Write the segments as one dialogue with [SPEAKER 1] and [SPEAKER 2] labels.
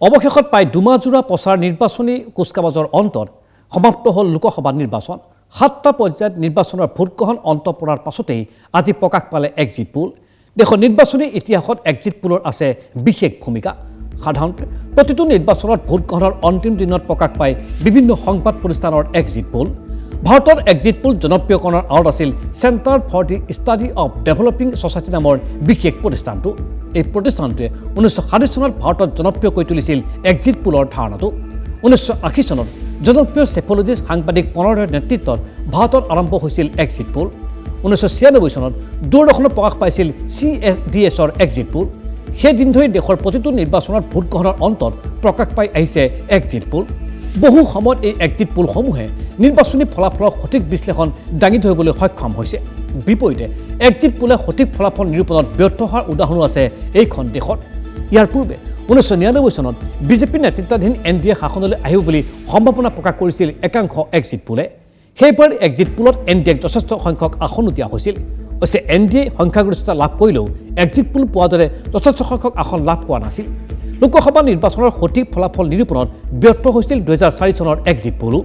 [SPEAKER 1] অৱশেষত প্ৰায় দুমাহজোৰা প্ৰচাৰ নিৰ্বাচনী কুচকাৱাজৰ অন্তত সমাপ্ত হ'ল লোকসভা নিৰ্বাচন। 7টা পৰ্যায়ত নিৰ্বাচনৰ ভোটগ্ৰহণ অন্ত পৰাৰ পাছতেই আজি প্ৰকাশ পালে এক্সিট পোল। দেশৰ নিৰ্বাচনী ইতিহাসত এক্সিট পোলৰ আছে বিশেষ ভূমিকা। সাধাৰণতে প্ৰতিটো নিৰ্বাচনত ভোটগ্ৰহণৰ অন্তিম দিনত প্ৰকাশ পায় বিভিন্ন সংবাদ প্ৰতিষ্ঠানৰ এক্সিট পোল। ভাৰতৰ এক্সিট পোল জনপ্ৰিয়কৰণৰ আঁৰত আছিল Centre for the Study of Developing Society নামৰ বিশেষ প্ৰতিষ্ঠানটো। এই প্ৰতিষ্ঠানটোৱে 1960 চনত ভাৰতত জনপ্ৰিয় কৰি তুলিছিল এক্সিট পোলৰ ধাৰণাটো। 1980 চনত জনপ্ৰিয় চেফলজিষ্ট সাংবাদিক পনৰৰ নেতৃত্বত ভাৰতত আৰম্ভ হৈছিল এক্সিট পোল। 1996 চনত দূৰদৰ্শনত প্ৰকাশ পাইছিল CSDSৰ এক্সিট পোল। সেই দিন ধৰি দেশৰ প্ৰতিটো নিৰ্বাচনত ভোটগ্ৰহণৰ অন্তত প্ৰকাশ পাই আহিছে এক্সিট পোল। বহু সময়ত এই এক্সিট পোলসমূহে নিৰ্বাচনী ফলাফলৰ সঠিক বিশ্লেষণ দাঙি ধৰিবলৈ সক্ষম হৈছে। বিপৰীতে এক্সিট পোলে সঠিক ফলাফল নিৰূপণত ব্যৰ্থ হোৱাৰ উদাহৰণো আছে এইখন দেশত। ইয়াৰ পূৰ্বে 1999 চনত বিজেপি নেতৃত্বাধীন NDA শাসনলৈ আহিব বুলি সম্ভাৱনা প্ৰকাশ কৰিছিল একাংশ এক্সিট পোলে। সেইবাৰ এক্সিট পোলত NDAক যথেষ্ট সংখ্যক আসনো দিয়া হৈছিল। অৱশ্যে NDA সংখ্যাগৰিষ্ঠতা লাভ কৰিলেও এক্সিট পোল পোৱাৰ দৰে যথেষ্ট সংখ্যক আসন লাভ কৰা নাছিল। লোকসভা নিৰ্বাচনৰ সঠিক ফলাফল নিৰূপণত ব্যৰ্থ হৈছিল 2004 চনৰ এক্সিট পোলো।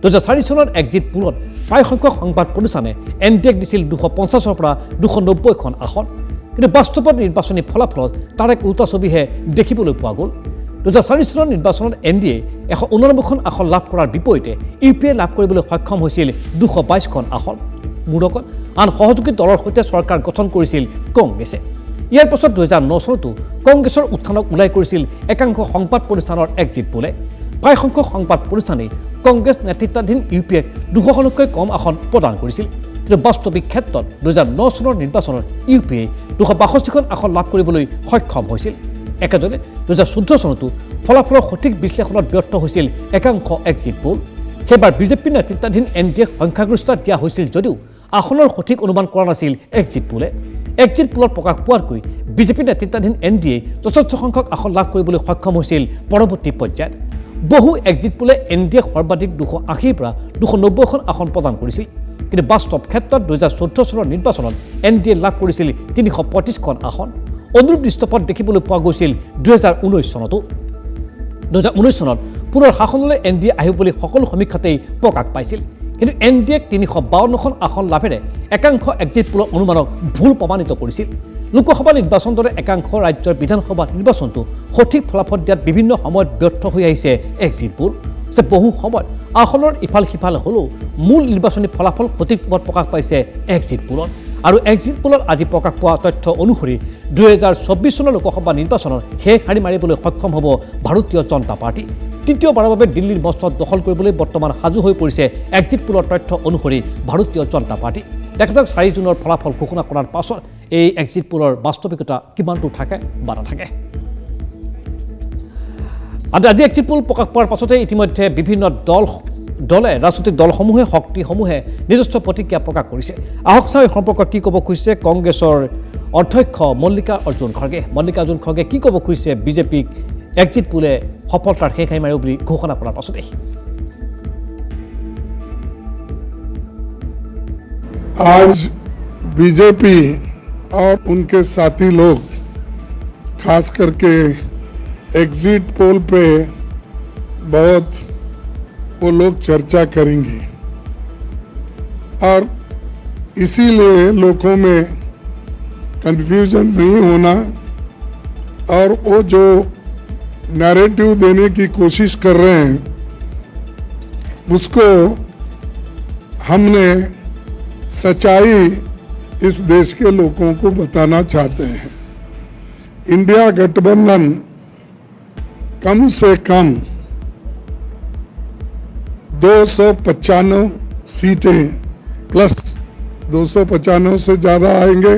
[SPEAKER 1] 2004 চনৰ এক্সিট পোলত প্ৰায় সংখ্যক সংবাদ প্ৰতিষ্ঠানে NDAক দিছিল 250ৰ পৰা 290খন আসন। কিন্তু বাস্তৱত নিৰ্বাচনী ফলাফলত তাৰ এক উল্টা ছবিহে দেখিবলৈ পোৱা গ'ল। 2004 চনৰ নিৰ্বাচনত NDA 189খন আসন লাভ কৰাৰ বিপৰীতে UPA লাভ কৰিবলৈ সক্ষম হৈছিল 222খন আসন। মূৰকত আন সহযোগী দলৰ সৈতে চৰকাৰ গঠন কৰিছিল কংগ্ৰেছে। ইয়াৰ পাছত 2009 চনতো কংগ্ৰেছৰ উত্থানক ওলাই কৰিছিল একাংশ সংবাদ প্ৰতিষ্ঠানৰ এক্সিট পোলে। প্ৰায় সংখ্যক সংবাদ প্ৰতিষ্ঠানেই কংগ্ৰেছ নেতৃত্বাধীন UPAক 200খনতকৈ কম আসন প্ৰদান কৰিছিল। কিন্তু বাস্তৱিক ক্ষেত্ৰত 2009 চনৰ নিৰ্বাচনত UPA 262খন আসন লাভ কৰিবলৈ সক্ষম হৈছিল। একেদৰে 2014 চনতো ফলাফলৰ সঠিক বিশ্লেষণত ব্যৰ্থ হৈছিল একাংশ এক্সিট পোল। সেইবাৰ বিজেপি নেতৃত্বাধীন NDAক সংখ্যাগৰিষ্ঠতা দিয়া হৈছিল যদিও আসনৰ সঠিক অনুমান কৰা নাছিল এক্সিট পোলে। এক্সিট পোলত প্ৰকাশ পোৱাতকৈ বিজেপি নেতৃত্বাধীন NDA যথেষ্ট সংখ্যক আসন লাভ কৰিবলৈ সক্ষম হৈছিল পৰৱৰ্তী পৰ্যায়ত। বহু এক্সিট পোলে NDAক সৰ্বাধিক 280ৰ পৰা 290খন আসন প্ৰদান কৰিছিল। কিন্তু বাস্তৱ ক্ষেত্ৰত 2014 চনৰ নিৰ্বাচনত NDA লাভ কৰিছিল 335খন আসন। অনুৰূপ দৃশ্যপট দেখিবলৈ পোৱা গৈছিল 2019 চনতো। 2019 চনত পুনৰ শাসনলৈ NDA আহিব বুলি সকলো সমীক্ষাতেই প্ৰকাশ পাইছিল। কিন্তু NDAক 352খন আসন লাভেৰে একাংশ এক্সিট পোলৰ অনুমানক ভুল প্ৰমাণিত কৰিছিল। লোকসভা নিৰ্বাচন দৰে একাংশ ৰাজ্যৰ বিধানসভা নিৰ্বাচনটো সঠিক ফলাফল দিয়াত বিভিন্ন সময়ত ব্যৰ্থ হৈ আহিছে এক্সিট পোল। যে বহু সময়ত আসনৰ ইফাল সিফাল হ'লেও মূল নিৰ্বাচনী ফলাফল সঠিক ৰূপত প্ৰকাশ পাইছে এক্সিট পোলত। আৰু এক্সিট পোলত আজি প্ৰকাশ পোৱা তথ্য অনুসৰি 2024 চনৰ লোকসভা নিৰ্বাচনত শেষ হাৰি মাৰিবলৈ সক্ষম হ'ব ভাৰতীয় জনতা পাৰ্টি। তৃতীয়বাৰৰ বাবে দিল্লীৰ মস্তত দখল কৰিবলৈ বৰ্তমান সাজু হৈ পৰিছে এক্সিট পোলৰ তথ্য অনুসৰি ভাৰতীয় জনতা পাৰ্টি। দেখা যাওক 4 জুনৰ ফলাফল ঘোষণা কৰাৰ পাছত এই এক্সিট পোলৰ বাস্তৱিকতা কিমানটো থাকে বা নাথাকে। আজি এক্সিট পোল প্ৰকাশ পোৱাৰ পাছতে ইতিমধ্যে বিভিন্ন দলে ৰাজনৈতিক দলসমূহে শক্তিসমূহে নিজস্ব প্ৰতিক্ৰিয়া প্ৰকাশ কৰিছে। আহক চাওঁ এই সম্পৰ্কত কি ক'ব খুজিছে কংগ্ৰেছৰ অধ্যক্ষ মল্লিকাৰ্জুন খৰ্গে। মল্লিকাৰ্জুন খৰ্গে কি ক'ব খুজিছে বিজেপিক এক্সিট পোলে সফলতাৰ শেষ হাৰি মাৰিব বুলি ঘোষণা কৰাৰ পাছতেই।
[SPEAKER 2] आज बीजेपी और उनके साथी लोग खास करके एग्जिट पोल पे बहुत वो लोग चर्चा करेंगे और इसीलिए लोगों में कंफ्यूजन नहीं होना और वो जो नैरेटिव देने की कोशिश कर रहे हैं उसको हमने सच्चाई इस देश के लोगों को बताना चाहते हैं। इंडिया गठबंधन कम से कम 295 सीटें प्लस 295 से ज़्यादा आएंगे,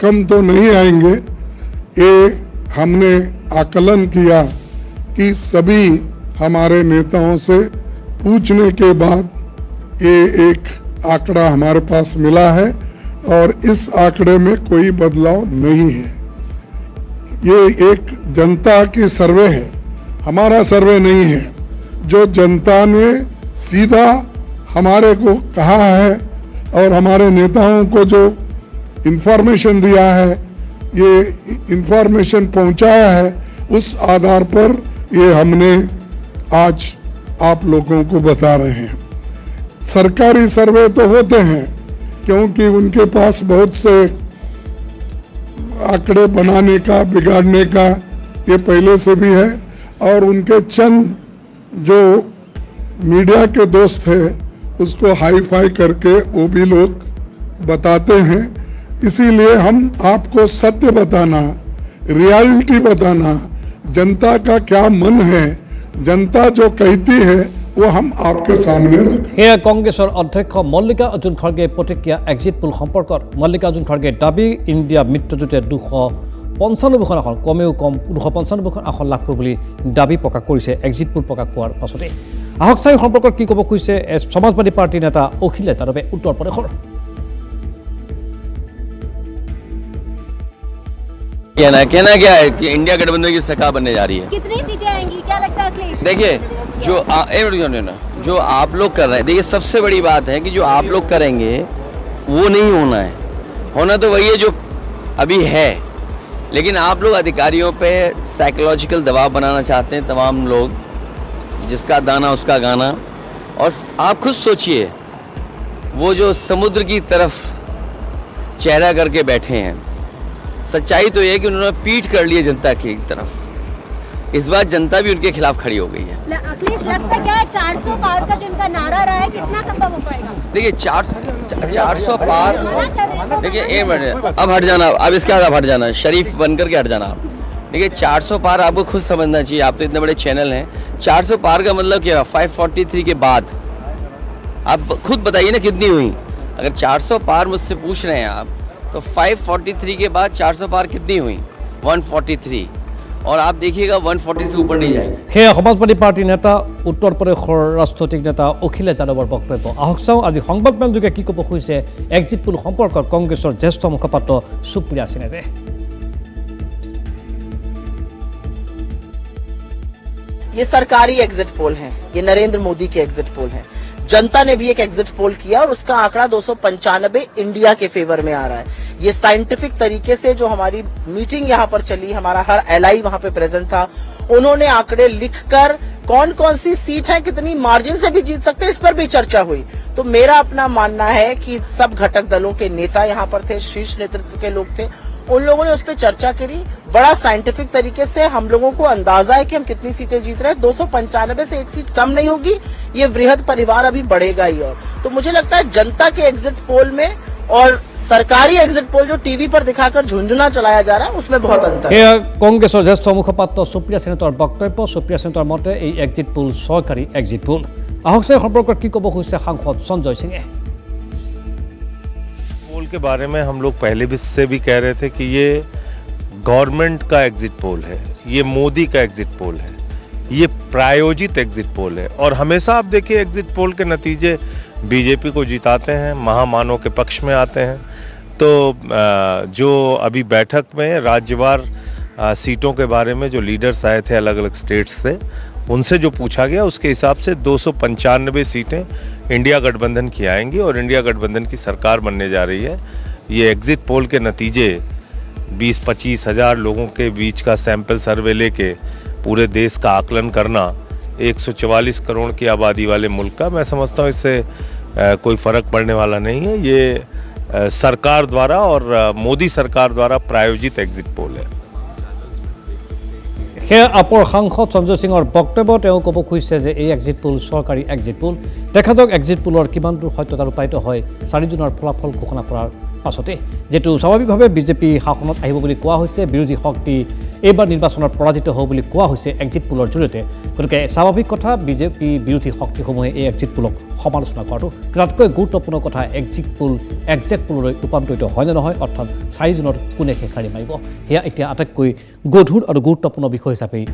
[SPEAKER 2] कम तो नहीं आएंगे। ये हमने आकलन किया कि सभी हमारे नेताओं से पूछने के बाद ये एक आंकड़ा हमारे पास मिला है और इस आंकड़े में कोई बदलाव नहीं है। ये एक जनता की सर्वे है, हमारा सर्वे नहीं है। जो जनता ने सीधा हमारे को कहा है और हमारे नेताओं को जो इंफॉर्मेशन दिया है, ये इंफॉर्मेशन पहुंचाया है, उस आधार पर ये हमने आज आप लोगों को बता रहे हैं। सरकारी सर्वे तो होते हैं क्योंकि उनके पास बहुत से आंकड़े बनाने का, बिगाड़ने का ये पहले से भी है, और उनके चंद जो मीडिया के दोस्त हैं उसको हाई फाई करके वो भी लोग बताते हैं। इसीलिए हम आपको सत्य बताना, रियलिटी बताना, जनता का क्या मन है, जनता जो कहती है वो हम आपके सामने रखें।
[SPEAKER 1] সেয়া কংগ্ৰেছৰ অধ্যক্ষ মল্লিকাৰ্জুন খৰ্গে প্ৰতিক্ৰিয়া এক্সিট পোল সম্পৰ্কত। মল্লিকাৰ্জুন খৰ্গে দাবী ইণ্ডিয়া মিত্ৰজোঁটে 295খন আসন, কমেও কম 295খন আসন লাভ কৰিব বুলি দাবী প্ৰকাশ কৰিছে এক্সিট পোল প্ৰকাশ পোৱাৰ পাছতে। আহক চাই সম্পৰ্কত কি ক'ব খুজিছে সমাজবাদী পাৰ্টীৰ নেতা অখিলেশ যাদৱে উত্তৰ প্ৰদেশৰ।
[SPEAKER 3] कहना क्या है कि इंडिया गठबंधन की सरकार बनने जा रही है।
[SPEAKER 4] कितनी सीटें आएंगी, क्या लगता है अखिलेश?
[SPEAKER 3] देखिए जो आप लोग कर रहे हैं, देखिए सबसे बड़ी बात है कि जो आप लोग करेंगे वो नहीं होना है, होना तो वही है जो अभी है, लेकिन आप लोग अधिकारियों पे साइकोलॉजिकल दबाव बनाना चाहते हैं तमाम लोग, जिसका दाना उसका गाना। और आप खुद सोचिए, वो जो समुद्र की तरफ चेहरा करके बैठे हैं, सच्चाई तो ये है कि उन्होंने पीठ कर ली है जनता की तरफ। इस बार जनता भी उनके खिलाफ खड़ी हो गई है।
[SPEAKER 4] अखिलेश लगता क्या है 400 पार का जिनका नारा रहा है, कितना संभव हो पाएगा?
[SPEAKER 3] देखिए 400 पार, देखिए एक मिनट, अब हट जाना, अब इसके बाद अब हट जाना, शरीफ बनकर के हट जाना आप। देखिए 400 पार आपको खुद समझना चाहिए, आप तो इतने बड़े चैनल हैं। 400 पार का मतलब क्या? 543 के बाद आप खुद बताइए ना कितनी हुई। अगर 400 पार मुझसे पूछ रहे हैं आप, तो 543 के बाद 400 पार कितनी हुई? 143, और आप देखिएगा 140 से ऊपर नहीं जाएंगे।
[SPEAKER 1] সেয়া সমাজবাদী পাৰ্টীৰ নেতা উত্তৰ প্ৰদেশৰ ৰাজনৈতিক নেতা অখিলেশ যাদৱৰ বক্তব্য। আহক চাওঁ আজি সংবাদমেলযোগে কি ক'ব খুজিছে এক্সিট পোল সম্পৰ্কত কংগ্ৰেছৰ জ্যেষ্ঠ মুখপাত্ৰ সুপ্ৰিয়া সিনেজে।
[SPEAKER 5] ये सरकारी एग्जिट पोल हैं, ये नरेंद्र मोदी के एग्जिट पोल हैं। जनता ने भी एक एग्जिट पोल किया और उसका आंकड़ा 295 इंडिया के फेवर में आ रहा है। ये साइंटिफिक तरीके से जो हमारी मीटिंग यहाँ पर चली, हमारा हर एलआई वहां पे प्रेजेंट था, उन्होंने आंकड़े लिखकर कौन कौन सी सीट है, कितनी मार्जिन से भी जीत सकते हैं, इस पर भी चर्चा हुई। तो मेरा अपना मानना है कि सब घटक दलों के नेता यहाँ पर थे, शीर्ष नेतृत्व के लोग थे, उन लोगों ने उस पर चर्चा करी। बड़ा साइंटिफिक तरीके से हम लोगों को अंदाजा है कि हम कितनी सीटें जीत रहे हैं। 295 से एक सीट कम नहीं होगी, ये वृहद परिवार अभी बढ़ेगा ही। और तो मुझे लगता है जनता के एग्जिट पोल में और सरकारी एग्जिट पोल जो टीवी पर दिखाकर झुंझुना चलाया जा रहा है, उसमें बहुत अंतर है।
[SPEAKER 1] সেয়া কংগ্ৰেছৰ জ্যেষ্ঠ মুখপাত্ৰ সুপ্ৰিয়া সিনেতৰ বক্তব্য। সুপ্ৰিয়া সিনেতৰ মতে এই এক্সিট পোল চৰকাৰী এক্সিট পোল। আহক চাই সম্পৰ্কত কি ক'ব খুজিছে সাংসদ সঞ্জয় সিঙে।
[SPEAKER 6] पोल के बारे में हम लोग पहले भी से भी कह रहे थे कि ये गवर्नमेंट का एग्जिट पोल है, ये मोदी का एग्जिट पोल है, ये प्रायोजित एग्जिट पोल है। और हमेशा आप देखिए एग्जिट पोल के नतीजे बीजेपी को जिताते हैं, महामानव के पक्ष में आते हैं। तो जो अभी बैठक में राज्यवार सीटों के बारे में जो लीडर्स आए थे अलग अलग स्टेट्स से, उनसे जो पूछा गया उसके हिसाब से 295 सीटें इंडिया गठबंधन की आएंगी और इंडिया गठबंधन की सरकार बनने जा रही है। ये एग्जिट पोल के नतीजे 20-25 हज़ार लोगों के बीच का सैंपल सर्वे लेके पूरे देश का आकलन करना, 144 करोड़ की आबादी वाले मुल्क का, मैं समझता हूँ इससे कोई फ़र्क पड़ने वाला नहीं है। ये सरकार द्वारा और मोदी सरकार द्वारा प्रायोजित एग्जिट पोल है।
[SPEAKER 1] সেয়া আপৰ সাংসদ সঞ্জয় সিঙৰ বক্তব্য। তেওঁ ক'ব খুজিছে যে এই এক্সিট পোল চৰকাৰী এক্সিট পোল। দেখা যাওক এক্সিট পোলৰ কিমান দূৰ সত্যতা ৰূপায়িত হয় 4 জুনৰ ফলাফল ঘোষণা কৰাৰ পাছতে, যিটো স্বাভাৱিকভাৱে বিজেপি শাসনত আহিব বুলি কোৱা হৈছে। বিৰোধী শক্তি এইবাৰ নিৰ্বাচনত পৰাজিত হ'ব বুলি কোৱা হৈছে এক্সিট পোলৰ জৰিয়তে। গতিকে স্বাভাৱিক কথা বিজেপি বিৰোধী শক্তিসমূহে এই এক্সিট পোলক সমালোচনা কৰাটো। তাতকৈ গুৰুত্বপূৰ্ণ কথা এক্সিট পোল এক্সেক্ট পোললৈ ৰূপান্তৰিত হয় নে নহয়, অৰ্থাৎ 4 জুনত কোনে খেখাৰি মাৰিব, সেয়া এতিয়া আটাইতকৈ গধুৰ আৰু গুৰুত্বপূৰ্ণ বিষয় হিচাপে